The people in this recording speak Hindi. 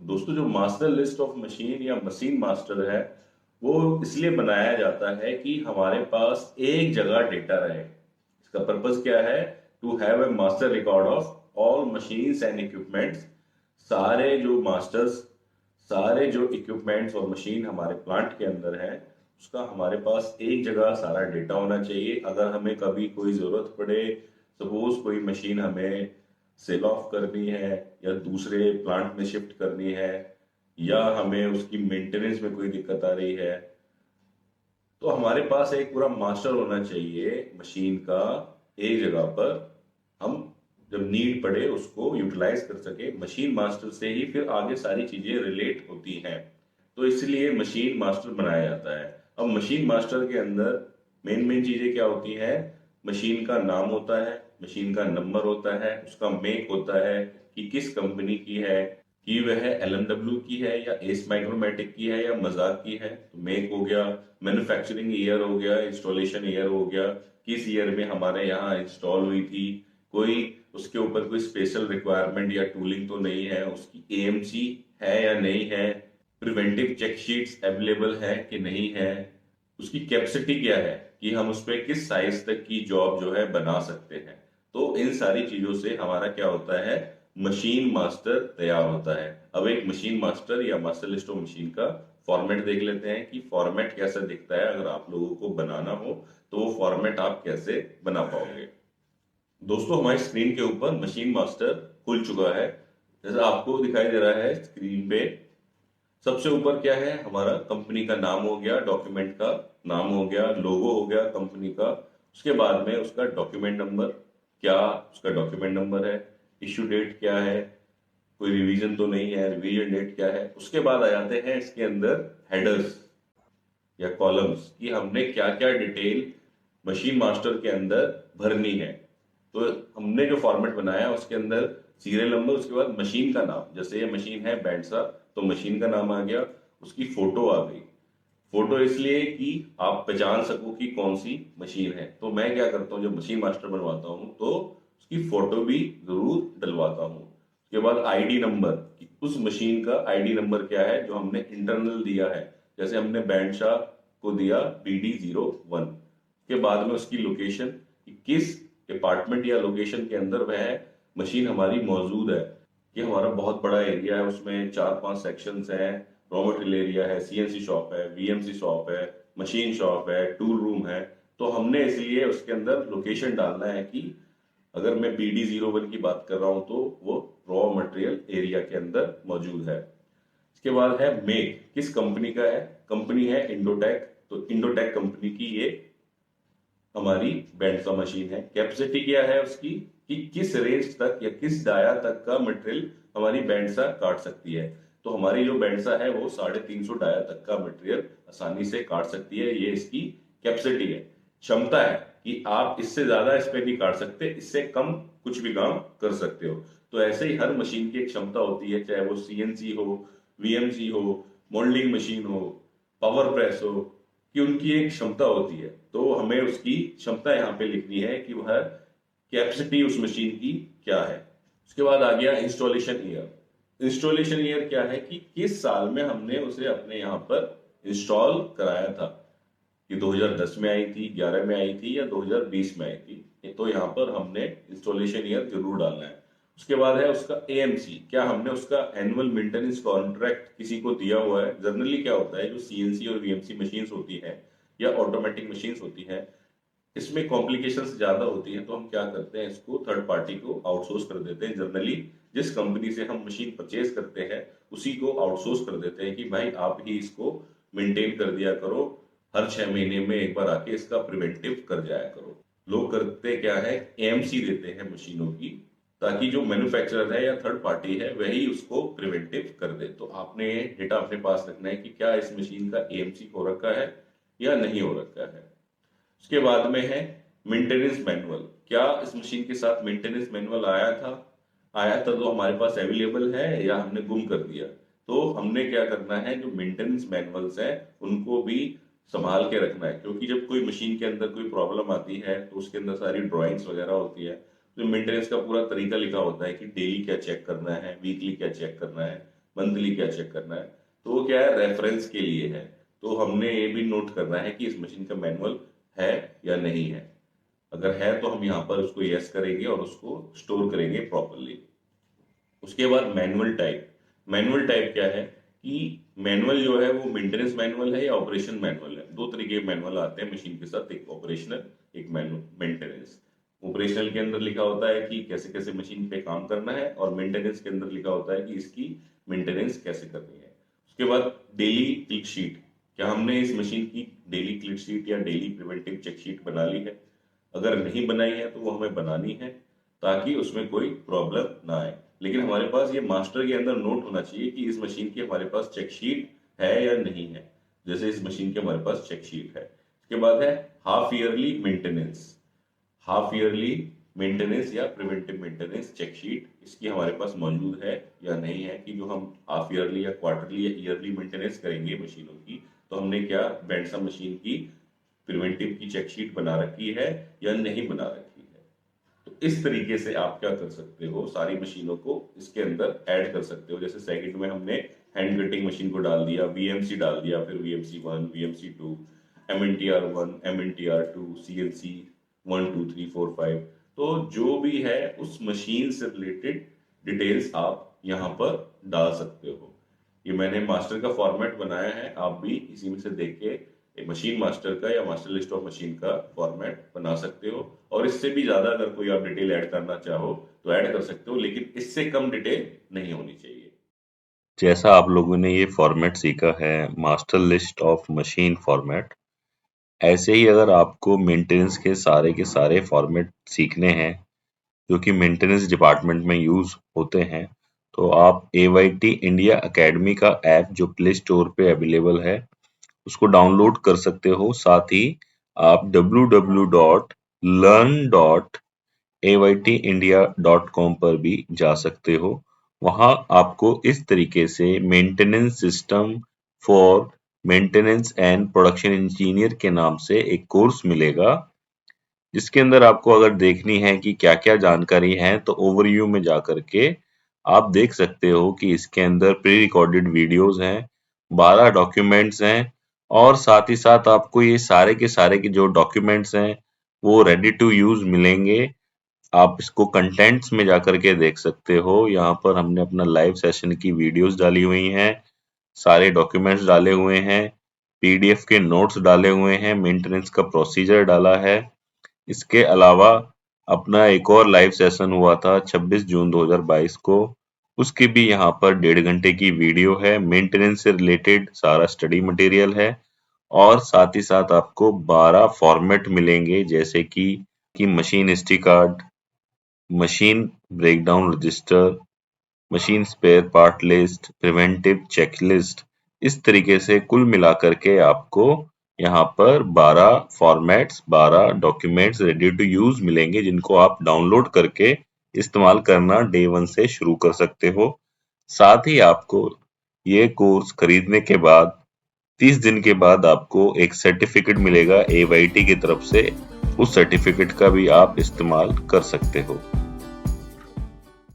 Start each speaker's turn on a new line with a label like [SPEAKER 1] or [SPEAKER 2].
[SPEAKER 1] दोस्तों, जो मास्टर लिस्ट ऑफ मशीन या मशीन मास्टर है वो इसलिए बनाया जाता है कि हमारे पास एक जगह डेटा रहे। इसका पर्पस क्या है? To have a master record of all machines and equipments. सारे जो मास्टर्स, सारे जो इक्विपमेंट्स और मशीन हमारे प्लांट के अंदर है, उसका हमारे पास एक जगह सारा डेटा होना चाहिए। अगर हमें कभी कोई जरूरत पड़े, सपोज कोई मशीन हमें सेल ऑफ करनी है या दूसरे प्लांट में शिफ्ट करनी है, या हमें उसकी मेंटेनेंस में कोई दिक्कत आ रही है, तो हमारे पास एक पूरा मास्टर होना चाहिए मशीन का। एक जगह पर हम जब नीड पड़े उसको यूटिलाइज कर सके। मशीन मास्टर से ही फिर आगे सारी चीजें रिलेट होती हैं, तो इसलिए मशीन मास्टर बनाया जाता है। अब मशीन मास्टर के अंदर मेन मेन चीजें क्या होती हैं? मशीन का नाम होता है, मशीन का नंबर होता है, उसका मेक होता है कि किस कंपनी की है, कि वह एलएमडब्ल्यू की है या एस माइक्रोमेटिक की है या मजाक की है। तो मेक हो गया, मैन्युफैक्चरिंग ईयर हो गया, इंस्टॉलेशन ईयर हो गया, किस ईयर में हमारे यहाँ इंस्टॉल हुई थी, कोई उसके ऊपर कोई स्पेशल रिक्वायरमेंट या टूलिंग तो नहीं है, उसकी एएमसी है या नहीं है, प्रिवेंटिव चेक शीट्स अवेलेबल है कि नहीं है, उसकी कैपेसिटी क्या है कि हम उस पर किस साइज तक की जॉब जो है बना सकते हैं। तो इन सारी चीजों से हमारा क्या होता है? मशीन मास्टर तैयार होता है। अब एक मशीन मास्टर या मास्टर लिस्ट ऑफ मशीन का फॉर्मेट देख लेते हैं कि फॉर्मेट कैसा दिखता है। अगर आप लोगों को बनाना हो तो वो फॉर्मेट आप कैसे बना पाओगे। दोस्तों, हमारी स्क्रीन के ऊपर मशीन मास्टर खुल चुका है, जैसा आपको दिखाई दे रहा है स्क्रीन पे। सबसे ऊपर क्या है? हमारा कंपनी का नाम हो गया, डॉक्यूमेंट का नाम हो गया, लोगो हो गया कंपनी का। उसके बाद में उसका डॉक्यूमेंट नंबर, क्या उसका डॉक्यूमेंट नंबर है, इश्यू डेट क्या है, कोई रिवीजन तो नहीं है, रिवीजन डेट क्या है। उसके बाद आ जाते हैं इसके अंदर हेडर्स या कॉलम्स कि हमने क्या क्या डिटेल मशीन मास्टर के अंदर भरनी है। तो हमने जो फॉर्मेट बनाया उसके अंदर सीरियल नंबर, उसके बाद मशीन का नाम, जैसे ये मशीन है बैंडसा तो मशीन का नाम आ गया, उसकी फोटो आ गई। फोटो इसलिए कि आप पहचान सको कि कौन सी मशीन है। तो मैं क्या करता हूँ, जब मशीन मास्टर बनवाता हूँ तो उसकी फोटो भी जरूर डलवाता हूँ। उसके बाद आईडी नंबर, कि उस मशीन का आईडी नंबर क्या है जो हमने इंटरनल दिया है। जैसे हमने बैंडशाह को दिया BD01। के बाद में उसकी लोकेशन, कि किस डिपार्टमेंट या लोकेशन के अंदर वह मशीन हमारी मौजूद है। कि हमारा बहुत बड़ा एरिया है, उसमें 4-5 सेक्शंस हैं। रॉ मटेरियल एरिया है, सीएनसी शॉप है, वीएमसी शॉप है, मशीन शॉप है, टूल रूम है। तो हमने इसलिए उसके अंदर लोकेशन डालना है कि अगर मैं BD01 की बात कर रहा हूं तो वो रॉ मटेरियल एरिया के अंदर मौजूद है। इसके बाद है मेक, किस कंपनी का है। कंपनी है इंडोटेक, तो इंडोटेक कंपनी की ये हमारी बैंड का मशीन है। कैपेसिटी क्या है उसकी, कि किस रेंज तक या किस डाया तक का मटेरियल हमारी बैंडसा काट सकती है। तो हमारी जो बैंडसा है वो 350 डाया तक का मटेरियल आसानी से काट सकती है, ये इसकी कैपेसिटी है। क्षमता है कि आप इससे ज्यादा इस पे नहीं काट सकते, इससे कम कुछ भी काम कर सकते हो। तो ऐसे ही हर मशीन की एक क्षमता होती है, चाहे वो सीएनसी हो, वीएमसी हो, मोल्डिंग मशीन हो, पावर प्रेस हो, कि उनकी एक क्षमता होती है। तो हमें उसकी क्षमता यहाँ पे लिखनी है कि वह कैपेसिटी उस मशीन की क्या है। उसके बाद आ गया इंस्टॉलेशन ईयर। इंस्टॉलेशन ईयर क्या है कि किस साल में हमने उसे अपने यहाँ पर इंस्टॉल कराया था, कि 2010 में आई थी, 11 में आई थी या 2020 में आई थी। तो यहाँ पर हमने इंस्टॉलेशन ईयर जरूर डालना है। उसके बाद है उसका एएमसी, क्या हमने उसका एनुअल मेंटेनेंस कॉन्ट्रैक्ट किसी को दिया हुआ है। जनरली क्या होता है, जो सीएनसी और वीएमसी मशीन्स होती हैं या ऑटोमेटिक मशीन्स होती हैं, इसमें कॉम्प्लिकेशंस ज्यादा होती हैं। तो हम क्या करते हैं, इसको थर्ड पार्टी को आउटसोर्स कर देते हैं। जनरली जिस कंपनी से हम मशीन परचेज करते हैं उसी को आउटसोर्स कर देते हैं कि भाई आप ही इसको मेंटेन कर दिया करो, हर 6 महीने में एक बार आके इसका प्रिवेंटिव कर जाया करो। लोग करते क्या है, एएमसी देते हैं मशीनों की, ताकि जो मैन्युफैक्चरर है या थर्ड पार्टी है वही उसको प्रिवेंटिव कर दे। तो आपने डेटा अपने पास रखना है कि क्या इस मशीन का एएमसी हो रखा है या नहीं हो रखा है। उसके बाद में है मेंटेनेंस मैनुअल, क्या इस मशीन के साथ मेंटेनेंस मैनुअल आया था तो हमारे पास अवेलेबल है या हमने गुम कर दिया। तो हमने क्या करना है, जो मेंटेनेंस मैनुअल्स है उनको भी संभाल के रखना है। क्योंकि जब कोई मशीन के अंदर कोई प्रॉब्लम आती है तो उसके अंदर सारी ड्राइंग्स वगैरह होती है, तो मेंटेनेंस का पूरा तरीका लिखा होता है कि डेली क्या चेक करना है, वीकली क्या चेक करना है। मंथली क्या चेक करना है। तो वो क्या है, रेफरेंस के लिए है। तो हमने ये भी नोट करना है कि इस मशीन का मैनुअल है या नहीं है। अगर है तो हम यहाँ पर उसको यस करेंगे और उसको स्टोर करेंगे प्रॉपरली। उसके बाद मैनुअल टाइप क्या है कि मैनुअल जो है वो मेंटेनेंस मैनुअल है या ऑपरेशन मैनुअल है। दो तरीके के मैनुअल आते हैं मशीन के साथ, एक ऑपरेशनल, एक मेंटेनेंस। ऑपरेशनल के अंदर लिखा होता है कि कैसे कैसे मशीन पे काम करना है, और मेंटेनेंस के अंदर लिखा होता है कि इसकी मेंटेनेंस कैसे करनी है। उसके बाद डेली क्लिक शीट, क्या हमने इस मशीन की डेली क्लिक शीट या डेली प्रिवेंटिव चेक शीट बना ली है। अगर नहीं बनाई है तो वो हमें बनानी है, ताकि उसमें कोई प्रॉब्लम ना आए। लेकिन हमारे पास ये मास्टर के अंदर नोट होना चाहिए कि इस मशीन की हमारे पास चेक शीट है या नहीं है। जैसे इस मशीन की हमारे पास चेक शीट है। उसके बाद है half yearly maintenance. Half yearly maintenance या प्रिवेंटिव मेंटेनेंस चेक शीट इसकी हमारे पास मौजूद है या नहीं है, कि जो हम हाफ ईयरली या क्वार्टरली या ईयरली मेंटेनेंस करेंगे मशीनों की, तो हमने क्या बैंडसा मशीन की प्रिवेंटिव की चेक शीट बना रखी है या नहीं बना रखी है। तो इस तरीके से आप क्या कर सकते हो, सारी मशीनों को इसके अंदर ऐड कर सकते हो। जैसे सेकंड में हमने हैंड कटिंग मशीन को डाल दिया, वीएमसी डाल दिया, फिर वीएमसी 1, वीएमसी 2, एमएनटीआर 1, एमएनटीआर 2, सीएनसी 1 2 3 4 5। तो जो भी है उस मशीन से रिलेटेड डिटेल्स आप यहाँ पर डाल सकते हो। ये मैंने मास्टर का फॉर्मेट बनाया है, आप भी इसी में से देख के एक मशीन मास्टर का या मास्टर लिस्ट ऑफ मशीन का फॉर्मेट बना सकते हो। और इससे भी ज्यादा अगर कोई आप डिटेल ऐड करना चाहो तो ऐड कर सकते हो, लेकिन इससे कम डिटेल नहीं होनी चाहिए।
[SPEAKER 2] जैसा आप लोगों ने ये फॉर्मेट सीखा है, master list of machine format, ऐसे ही अगर आपको मेंटेनेंस के सारे फॉर्मेट सीखने हैं जो कि मेंटेनेंस डिपार्टमेंट में यूज होते हैं, तो आप AYT इंडिया अकेडमी का ऐप जो प्ले स्टोर पे अवेलेबल है उसको डाउनलोड कर सकते हो। साथ ही आप www.learn.aytindia.com पर भी जा सकते हो। वहां आपको इस तरीके से maintenance system for maintenance and production engineer के नाम से एक कोर्स मिलेगा, जिसके अंदर आपको अगर देखनी है कि क्या-क्या जानकारी है तो ओवरव्यू में जा करके आप देख सकते हो कि इसके अंदर प्री रिकॉर्डेड वीडियोस हैं, 12 डॉक्यूमेंट्स हैं, और साथ ही साथ आपको ये सारे के सारे के जो डॉक्यूमेंट्स हैं वो रेडी टू यूज मिलेंगे। आप इसको कंटेंट्स में जाकर के देख सकते हो। यहाँ पर हमने अपना लाइव सेशन की वीडियोस डाली हुई हैं, सारे डॉक्यूमेंट्स डाले हुए हैं, PDF के नोट्स डाले हुए हैं, मेंटेनेंस का प्रोसीजर डाला है। इसके अलावा अपना एक और लाइव सेशन हुआ था 26 जून 2022 को, उसकी भी यहाँ पर 1.5 घंटे की वीडियो है। मेंटेनेंस से रिलेटेड सारा स्टडी मटेरियल है, और साथ ही साथ आपको 12 फॉर्मेट मिलेंगे, जैसे कि machine history card, machine breakdown register, machine spare part list, preventive checklist. इस तरीके से कुल मिलाकर के आपको यहाँ पर 12 formats, 12 documents ready to use मिलेंगे, जिनको आप डाउनलोड करके इस्तेमाल करना डे 1 से शुरू कर सकते हो। साथ ही आपको ये कोर्स खरीदने के बाद 30 दिन के बाद आपको एक सर्टिफिकेट मिलेगा AYT की तरफ से। उस सर्टिफिकेट का भी आप इस्तेमाल कर सकते हो।